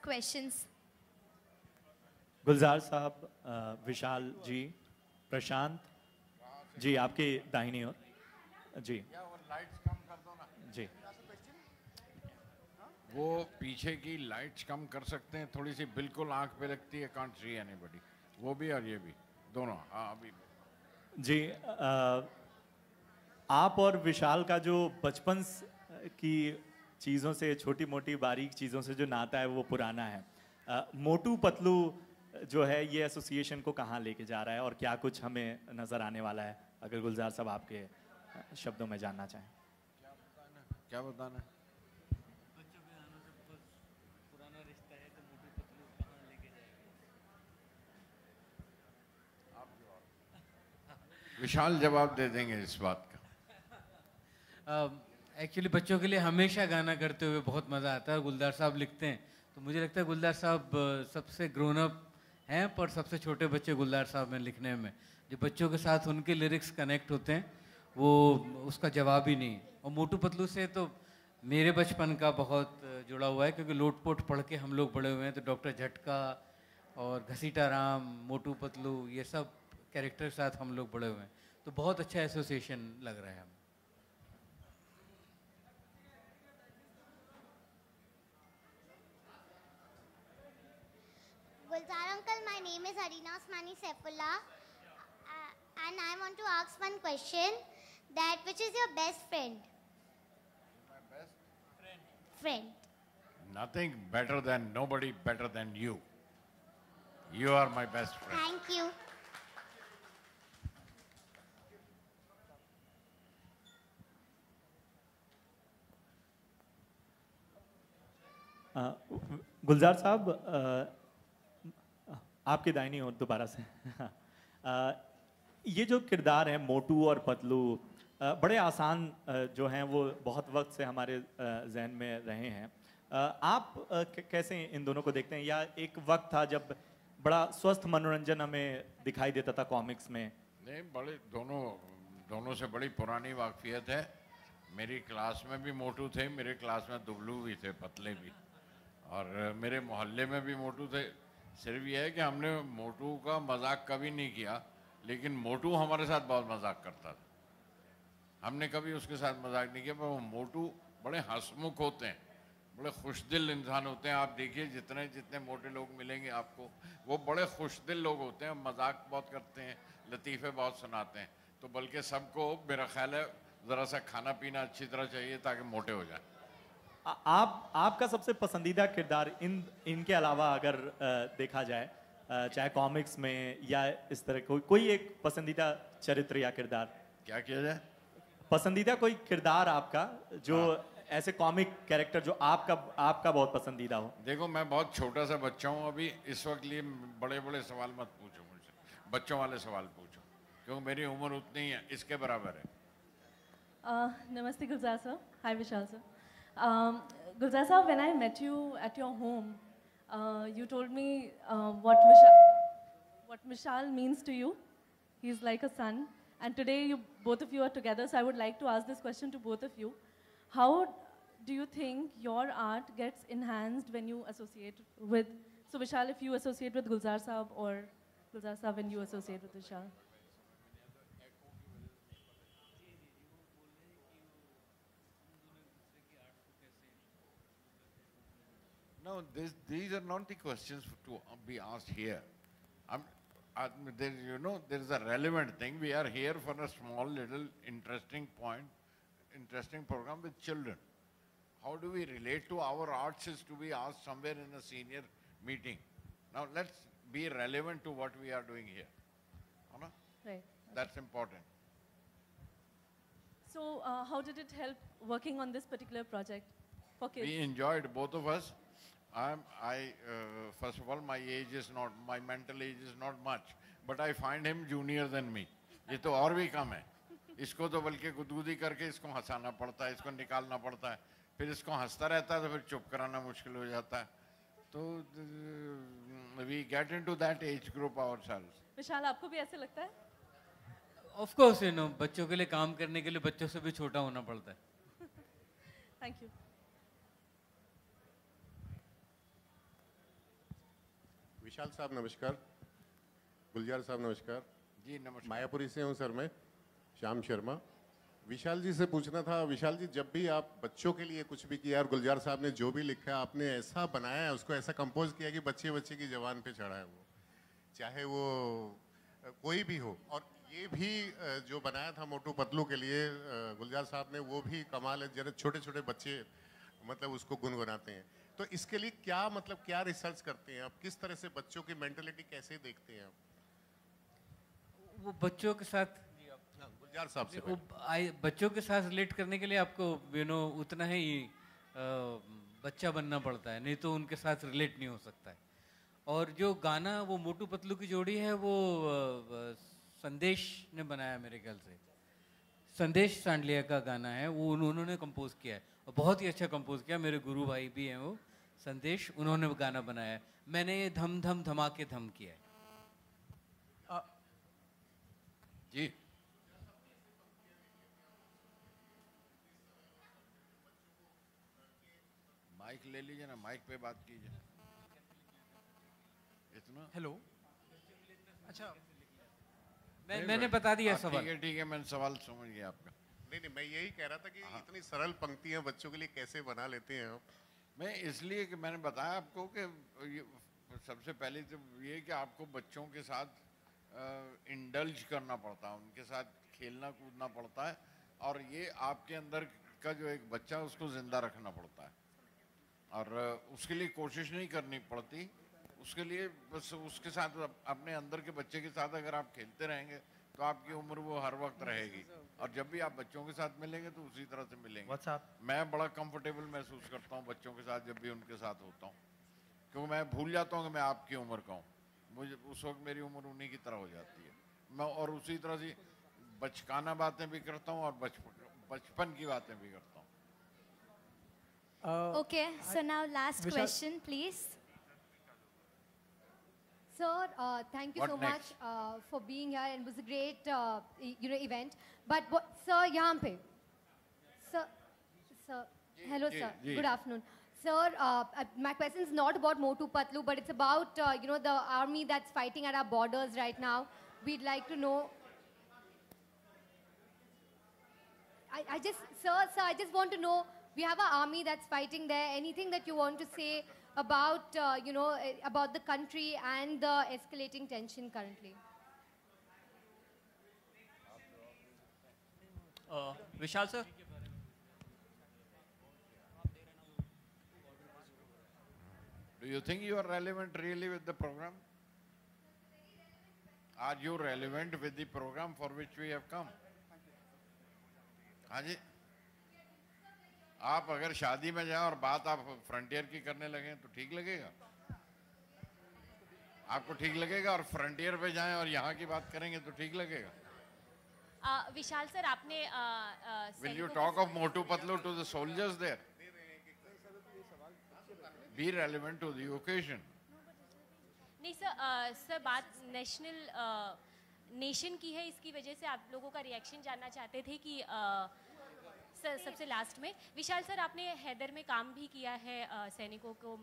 questions. गुलजार साहब, विशाल जी, प्रशांत जी, आपके दाहिनी ओर जी। जी, वो पीछे की लाइट्स कम कर सकते हैं थोड़ी सी, बिल्कुल आंख पे लगती है, कांट सी एनीबॉडी। वो भी और ये भी दोनों। हाँ अभी जी। आप और विशाल का जो बचपन की चीज़ों से, छोटी मोटी बारीक चीज़ों से जो नाता है वो पुराना है। मोटू पतलू जो है ये एसोसिएशन को कहाँ लेके जा रहा है और क्या कुछ हमें नज़र आने वाला है, अगर गुलजार साहब आपके शब्दों में जानना चाहें। क्या बताना है? विशाल जवाब दे देंगे इस बात का। एक्चुअली बच्चों के लिए हमेशा गाना करते हुए बहुत मज़ा आता है। गुलजार साहब लिखते हैं तो मुझे लगता है गुलजार साहब सबसे ग्रोन अप हैं, पर सबसे छोटे बच्चे गुलजार साहब हैं लिखने में। जो बच्चों के साथ उनके लिरिक्स कनेक्ट होते हैं वो उसका जवाब ही नहीं। और मोटू पतलू से तो मेरे बचपन का बहुत जुड़ा हुआ है, क्योंकि लोटपोट पढ़ के हम लोग बड़े हुए हैं। तो डॉक्टर झटका और घसीटा राम, मोटू पतलू, ये सब कैरेक्टर के साथ हम लोग बड़े हुए हैं। तो बहुत अच्छा एसोसिएशन लग रहा है हमें। Gulzar uncle, my name is Arina Osmani Saifullah, and I want to ask one question. That which is your best friend? My best Friend. Nothing better than, nobody better than you. You are my best friend. Thank you. गुलजार साहब, आपके दाहिनी ओर दोबारा से। ये जो किरदार है मोटू और पतलू, बड़े आसान जो हैं वो बहुत वक्त से हमारे जहन में रहे हैं। आप कैसे इन दोनों को देखते हैं? या एक वक्त था जब बड़ा स्वस्थ मनोरंजन हमें दिखाई देता था कॉमिक्स में? नहीं, बड़े दोनों से बड़ी पुरानी वाकफियत है। मेरी क्लास में भी मोटू थे, मेरे क्लास में दुबलू भी थे, पतले भी, और मेरे मोहल्ले में भी मोटू थे। सिर्फ यह है कि हमने मोटू का मजाक कभी नहीं किया, लेकिन मोटू हमारे साथ बहुत मजाक करता था। हमने कभी उसके साथ मजाक नहीं किया, पर वो मोटू बड़े हंसमुख होते हैं, बड़े खुशदिल इंसान होते हैं। आप देखिए जितने जितने मोटे लोग मिलेंगे आपको, वो बड़े खुशदिल लोग होते हैं, मजाक बहुत करते हैं, लतीफ़े बहुत सुनाते हैं। तो बल्कि सबको मेरा ख्याल है ज़रा सा खाना पीना अच्छी तरह चाहिए ताकि मोटे हो जाए। आपका सबसे पसंदीदा किरदार इनके अलावा अगर देखा जाए, चाहे कॉमिक्स में या इस तरह कोई एक पसंदीदा चरित्र या किरदार? क्या किया जाए? पसंदीदा कोई किरदार आपका जो ऐसे कॉमिक कैरेक्टर जो आपका बहुत पसंदीदा हो। देखो, मैं बहुत छोटा सा बच्चा हूँ अभी, इस वक्त लिए बड़े बड़े सवाल मत पूछो मुझसे, बच्चों वाले सवाल पूछो, क्योंकि मेरी उम्र उतनी ही है, इसके बराबर है। Namaste Gulzar sir. Hi Vishal sir. Gulzar sir, when I met you at your home, you told me what Vishal means to you. He's like a son. And today both of you are together, so I would like to ask this question to both of you. How do you think your art gets enhanced when you associate with, so Vishal, if you associate with Gulzar Saab, or Gulzar Saab when you associate with Vishal? No, these are not the questions to be asked here. There is a relevant thing. We are here for a small, little, interesting program with children. How do we relate to our arts is to be asked somewhere in a senior meeting. Now let's be relevant to what we are doing here. Right. That's important. So how did it help working on this particular project for kids? We enjoyed, both of us. First of all, my mental age is not much, but I find him junior than me. ये तो और भी कम है। इसको तो बल्कि गुदगुदी करके इसको हंसाना पड़ता है, इसको निकालना पड़ता है, फिर इसको हंसता रहता है तो फिर चुप कराना मुश्किल हो जाता है। तो we get into that age group ourselves. विशाल, आपको भी ऐसे लगता है? Of course, बच्चों के लिए काम करने के लिए बच्चों से भी छोटा होना पड़ता है। Thank you. विशाल साहब नमस्कार, गुलजार साहब नमस्कार। जी नमस्कार। मायापुरी से हूँ सर मैं, श्याम शर्मा। विशाल जी से पूछना था, विशाल जी जब भी आप बच्चों के लिए कुछ भी किया और गुलजार साहब ने जो भी लिखा है आपने ऐसा बनाया है, उसको ऐसा कंपोज किया कि बच्चे बच्चे की जबान पे चढ़ा है वो, चाहे वो कोई भी हो। और ये भी जो बनाया था मोटू पतलू के लिए गुलजार साहब ने, वो भी कमाल है। जरा छोटे छोटे बच्चे मतलब उसको गुनगुनाते हैं, तो इसके लिए क्या मतलब क्या रिसर्च करते हैं आप, किस तरह से बच्चों की मेंटलिटी कैसे देखते हैं आप? वो बच्चों के साथ गुलजार साहब से बच्चों के साथ रिलेट करने के लिए आपको उतना ही बच्चा बनना पड़ता है, नहीं तो उनके साथ रिलेट नहीं हो सकता है। और जो गाना वो मोटू पतलू की जोड़ी है वो संदेश ने बनाया मेरे ख्याल से, संदेश सांडलिया का गाना है, वो उन्होंने कंपोज किया है और बहुत ही अच्छा कंपोज किया। मेरे गुरु भाई भी हैं वो संदेश, उन्होंने वो गाना बनाया है। मैंने ये धम धम धमाके धम किया है। जी माइक ले लीजिए ना, माइक पे बात कीजिए। इतना हेलो, अच्छा मैंने बता दिया सवाल। ठीक है, मैंने सवाल समझ गया आपका। नहीं, मैं यही कह रहा था कि इतनी सरल पंक्तियां बच्चों के लिए कैसे बना लेते हैं आप? मैं इसलिए कि मैंने बताया आपको कि सबसे पहले तो ये कि आपको बच्चों के साथ इंडल्ज करना पड़ता है, उनके साथ खेलना कूदना पड़ता है, और ये आपके अंदर का जो एक बच्चा है उसको ज़िंदा रखना पड़ता है। और उसके लिए कोशिश नहीं करनी पड़ती, उसके लिए बस उसके साथ अपने अंदर के बच्चे के साथ अगर आप खेलते रहेंगे तो आपकी उम्र वो हर वक्त रहेगी। और जब भी आप बच्चों के साथ मिलेंगे तो उसी तरह से मिलेंगे। मैं बड़ा कंफर्टेबल महसूस करता हूँ बच्चों के साथ जब भी उनके साथ होता हूँ, क्योंकि मैं भूल जाता हूँ कि मैं आपकी उम्र का हूँ। मुझे उस वक्त मेरी उम्र उन्हीं की तरह हो जाती है। मैं और उसी तरह से बचकाना बातें भी करता हूँ और बचपन की बातें भी करता हूँ। Okay, so now last Vishal- question, please. Sir, thank you What so next? much for being here, and it was a great, event. But sir, यहाँ पे, sir, hello ji, sir, ji. good afternoon. Sir, my question is not about Motu Patlu, but it's about the army that's fighting at our borders right now. We'd like to know. I just want to know. We have an army that's fighting there. Anything that you want to say about, about the country and the escalating tension currently? Vishal sir, Do you think you are relevant really with the program? Are you relevant with the program for which we have come? हाँ जी, आप अगर शादी में जाएं और बात आप frontier की करने लगें तो ठीक लगेगा? आपको ठीक लगेगा? और फ्रंटियर पे जाएं और यहाँ की बात करेंगे तो ठीक लगेगा? विशाल सर, आपने Will you talk of Motu Patlu to the soldiers there? Be relevant to the occasion. नहीं सर बात नेशन की है, इसकी वजह से आप लोगों का रिएक्शन जानना चाहते थे कि सर सबसे लास्ट में विशाल सर, आपने हैदर में काम भी किया है सैनिकों को